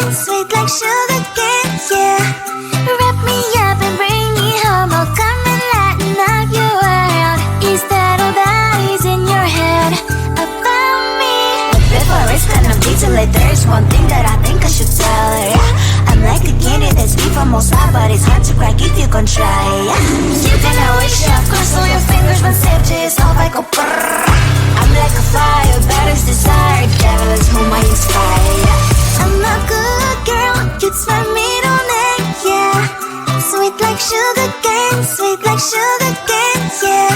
cane, sweet like sugar cane, yeah. Wrap me up and bring me home, I'll come and lighten up your world. Is that all that is in your head about me? But before it's gonna be too late, there's one thing that I think I should tell her, yeah. I'm like a candy that's deep from outside, but it's hard to crack if you can try, yeah. You can always shove, cross all your fingers when safety is off, I go brrrr. I'm like a fire, balance desire, devil is whom I inspire, yeah. I'm a good girl, it's my middle name, yeah. Sweet like sugar cane, sweet like sugar cane, yeah.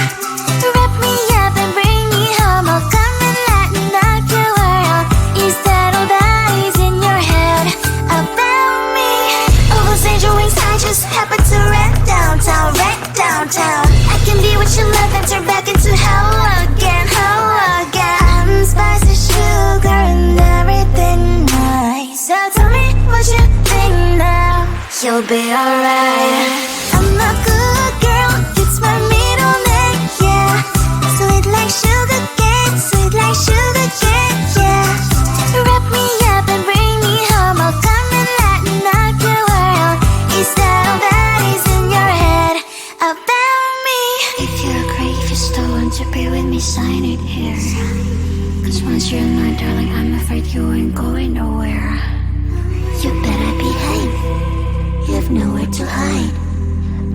Wrap me up and bring me home, I'll come and lighten up your world. Is that all that is in your head about me? All those angel wings I just happen to rent downtown, rent downtown. I can be what you love and turn back into hell again, hell again. I'm spicy sugar and everything nice. So tell me what you think now, you'll be alright. I'm a good girl, it's my middle name, yeah. Sweet like sugar cane, sweet like sugar cane, yeah. Wrap me up and bring me home, I'll come and lighten up your world. Is that all that is in your head about me? If you agree, if you still want to be with me, sign it here. Cause once you're mine, darling, I'm afraid you ain't going nowhere. You better behave, you have nowhere to hide.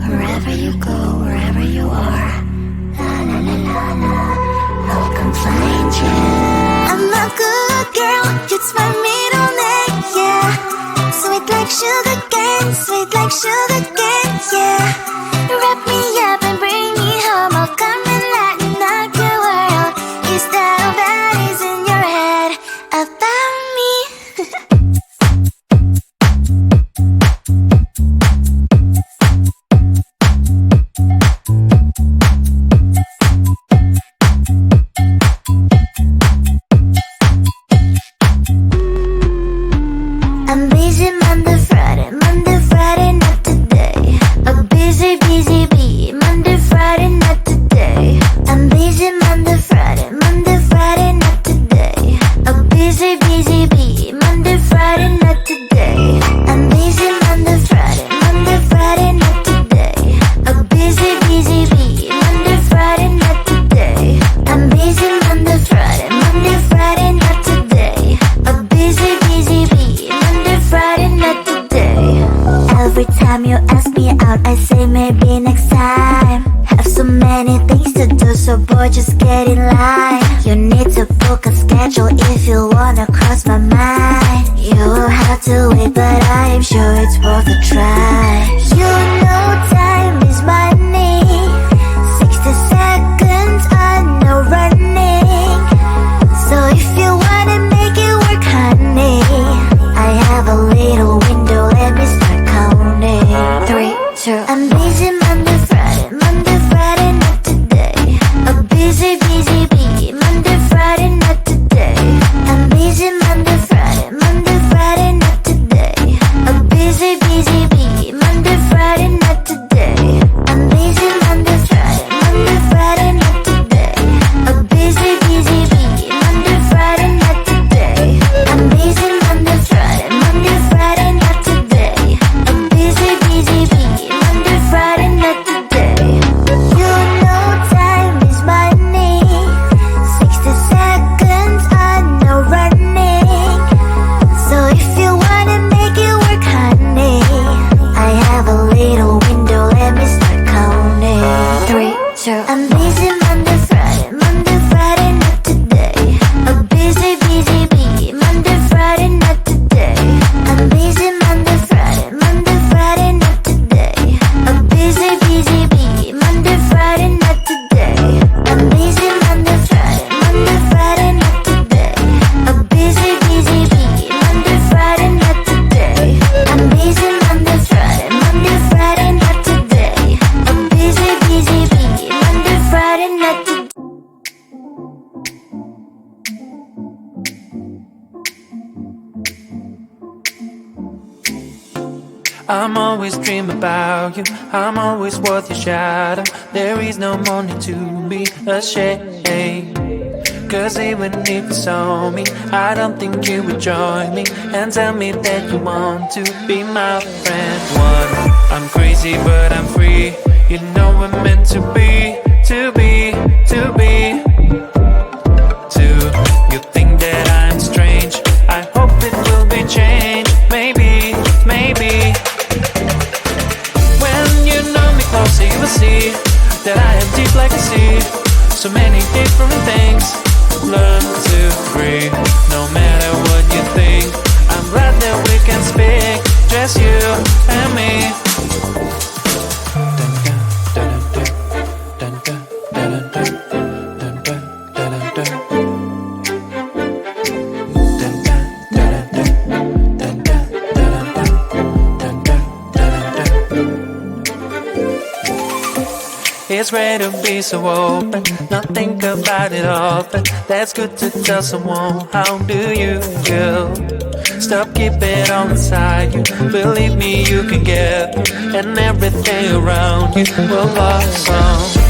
Wherever you go, wherever you are, la la la la la, I'll come find you. I'm a good girl, it's my middle name, yeah. Sweet like sugar cane, sweet like sugar cane, yeah. Wrap me up and bring me home, I'll come and lighten up your world. Is that all that is in your head about me? I'm busy Monday, Friday, not today. A busy, busy bee, Monday, Friday, not today. I'm busy Monday, Friday, not today. A busy, busy bee, Monday, Friday, not today. I'm busy Monday, Friday, not today. A busy, busy bee, Monday, Friday, not today. I'm busy Monday, Friday, not today. A busy, busy bee, Monday, Friday, not today. Every time you ask me out, I say maybe next time. Have so many things to do, so boy, just get in line. You need to book a schedule if you wanna cross my mind. You will have to wait, but I am sure it's worth a try. You know time is money, 60 seconds on no running. So if you wanna make it work, honey, I have a little window, let me start counting. 3, 2, I'm busy Monday, Friday, not today. A busy, busy bee, Monday, Friday, not today. I'm busy Monday, Friday, not today. A busy, busy bee, Monday, Friday, not today. I'm busy Monday, Friday, not today. A busy, busy bee, Monday, Friday, not today. I'm busy Monday, Friday, not today. A busy, busy bee, Monday, Friday, not today. You know time is money, 60 seconds on no running. So if you wanna make it work, honey, I have a little window, let me start counting. 3, 2, I'm busy Monday, Friday, not today. A busy, busy bee, Monday, Friday, not today. I'm busy Monday, Friday, not today. A busy, busy bee, Monday, Friday, not today. I'm busy Monday, Friday, not today. A busy, busy bee, Monday, Friday, not today. I'm busy Monday, Friday, not today. A busy, busy bee, Monday, Friday, not today. I'm always dreaming about you, I'm always worth your shadow. There is no more need to be ashamed, 'Cause even if you saw me, I don't think you would join me and tell me that you want to be my friend. One, I'm crazy but I'm free. You know we're meant to be, to be, to be. Two, you think that I'm strange. I hope it will be changed. Maybe, maybe. When you know me closer, you will see that I am deep like a sea. So many different things. Learn to breathe, no matter what you think. I'm glad that we can speak, just you and me. It's great to be so open, not think about it often. That's good to tell someone, how do you feel? Stop keeping it all inside you. Believe me, you can get it, and everything around you will blossom.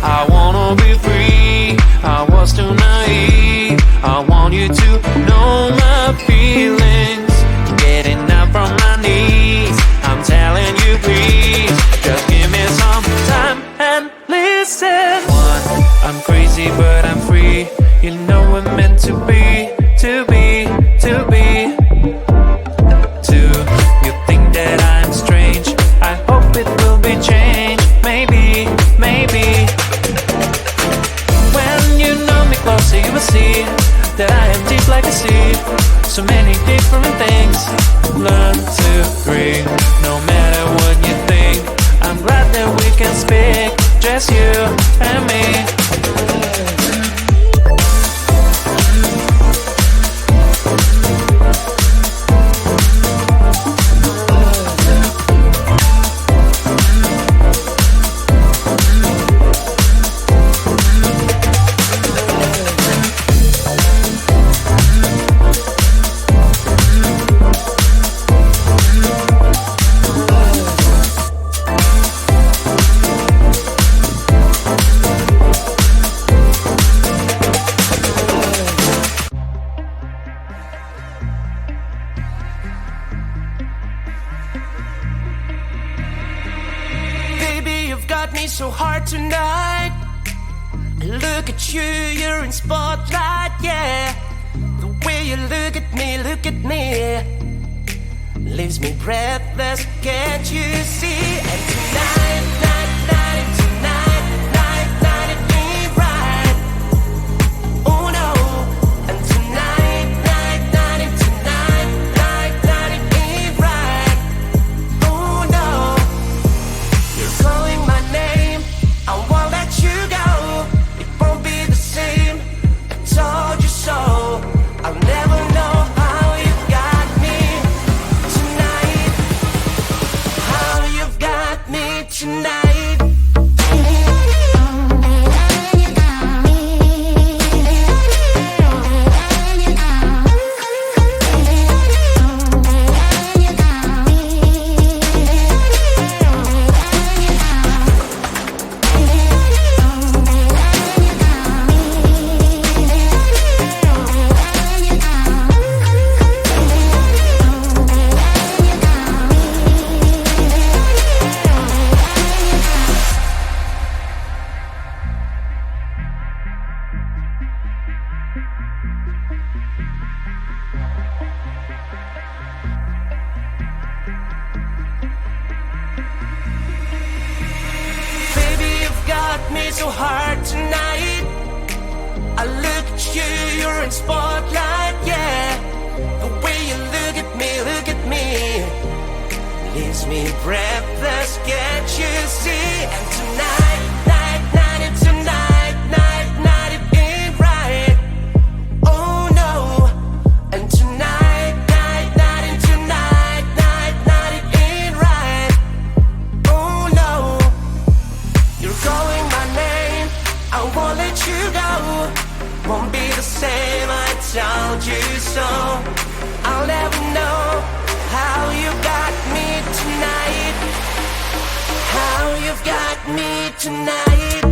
I wanna be free, I was too naive. I want you to know my feelings. Getting up from my knees, I'm telling you please, just give me some time and listen. One, I'm crazy but I'm free. You know we're meant to be, to be, to be. Two, you think that I'm strange. I hope it will be changed. Maybe, maybe. When you know me closer, you will see that I am deep like a sea. So many different things. Learn to breathe, no matter what you think. I'm glad that we can speak, just you and me. So hard tonight. Look at you, you're in spotlight, yeah. The way you look at me, leaves me breathless, can't you see? And tonight, it ain't right. Oh no. And tonight, it ain't right. Oh no. You're calling my name, I won't let you go. It won't be the same, I told you so. I'll never know how you've got me tonight. How you've got me tonight. Me so hard tonight. I look at you, you're in spotlight, yeah. The way you look at me, leaves me breathless, can't you see? And tonight, it ain't right. Oh no. And tonight, it ain't right. Oh no. You're calling my name, I won't let you go. Won't be the same, I told you so. I'll never know how you got me tonight. How you've got me tonight.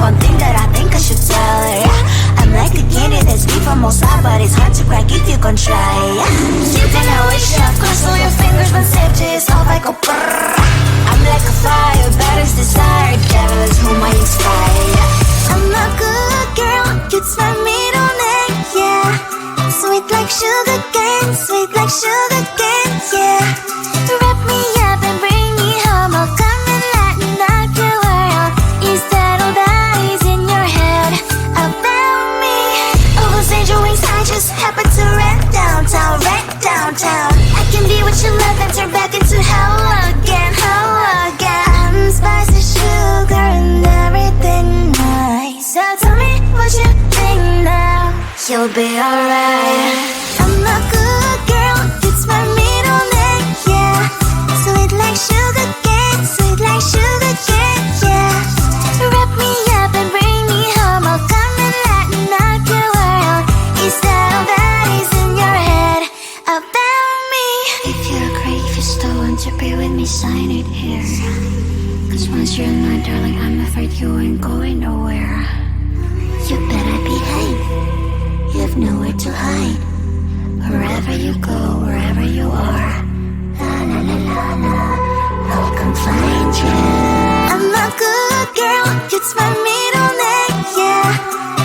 one thing that I think I should tell her, yeah. I'm like a candy that's sweet from outside, but it's hard to crack if you can try, yeah. You can wish up, cross all your fingers when safety is off, I go brrrr. I'm like a fire, baddest desire, devil is whom I inspire, yeah. I'm a good girl, it's my middle name, yeah. Sweet like sugar cane, sweet like sugar cane, yeah. Wrap me up and bring me home, I'll come and lighten up your world. Is that all that is in your head about me? Overstand your wings, I just happen to rent downtown, I can be what you love and turn back into hell again, I'm spicy sugar and everything nice. So tell me what you think now, you'll be alright. I'm a good girl, it's my middle name, yeah. Sweet like sugar cane, sweet like sugar cane, yeah. Wrap me up and bring me home, I'll come and lighten up your world. Is that all that is in your head about me? If you're great, if you still want to be with me, sign it here. Cause once you're mine, darling, I'm afraid you ain't going nowhere. You better behave, you have nowhere to hide. Wherever you go, wherever you are, la la la la la, I'll come find you. I'm a good girl, it's my middle name, yeah.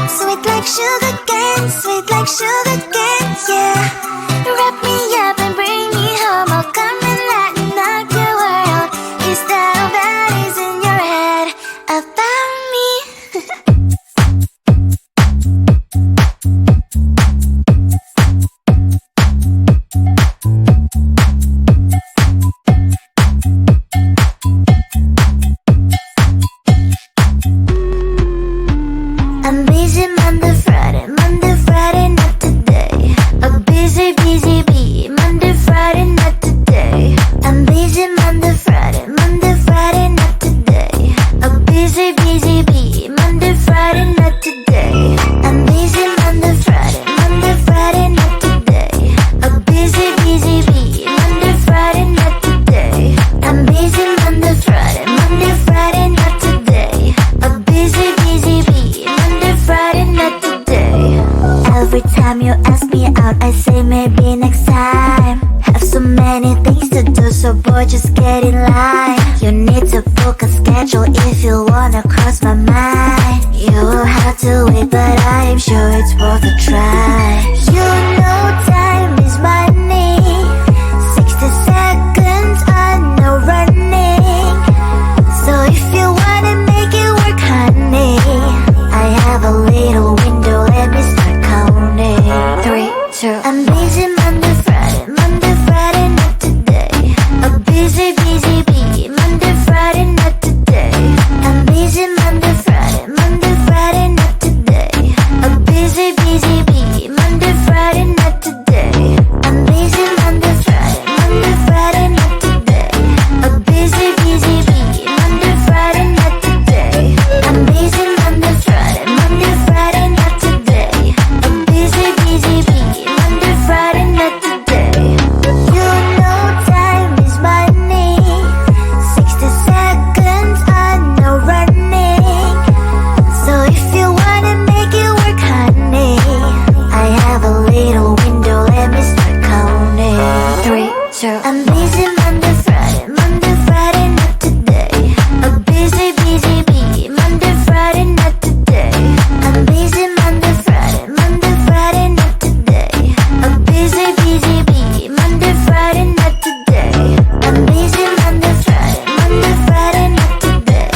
Sweet like sugar cane, sweet like sugar cane, yeah. Wrap me up and bring me home, I'll come and lighten up your world. Is that all that is in your head about me? I'm busy Monday, Friday, not today. A busy bee. Monday, Friday, not today. I'm busy Monday, Friday, not today. A busy bee. Monday, Friday, not today. I'm busy Monday, Friday, not today. A busy bee. Monday, Friday, not today. I'm busy Monday, Friday, not today. A busy bee. Monday, Friday, not today. Every time you ask me out, I say maybe next time. Have so many things to do, so boy, just get in line. You need to book a schedule if you wanna cross my mind. You will have to wait, but I am sure it's worth a try. You know time is money. 60 seconds on no running. So if you wanna make it work, honey, I have a little window, let me start counting. 3, 2, I'm busy Monday, Friday, not today. A busy bee. Monday, Friday, not today. I'm busy Monday, Friday, not today. A busy bee. Monday, Friday, not today. I'm busy Monday, Friday, not today. A busy bee. Monday, Friday, not today. I'm busy Monday, Friday, not today. A busy bee. Monday, Friday, not today. You know time is money. 60 seconds on no running. So if you wanna make it work, honey, I have a little window, let me start counting. 3, 2, I'm busy Monday, Friday, not today. A busy bee. Monday, Friday, not today. I'm busy Monday, Friday, not today. A busy bee. Monday, Friday, not today. I'm busy Monday, Friday, not today.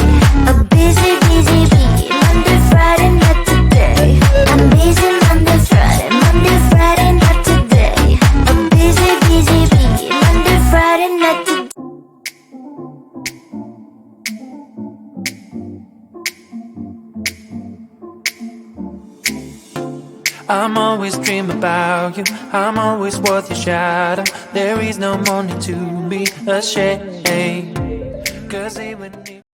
A busy bee. Monday, Friday, not today. I'm busy Monday, Friday, not today. A busy bee. Monday, Friday, not today. I'm always dreaming about you. I'm always worth your shadow. There is no more need to be ashamed. Cause even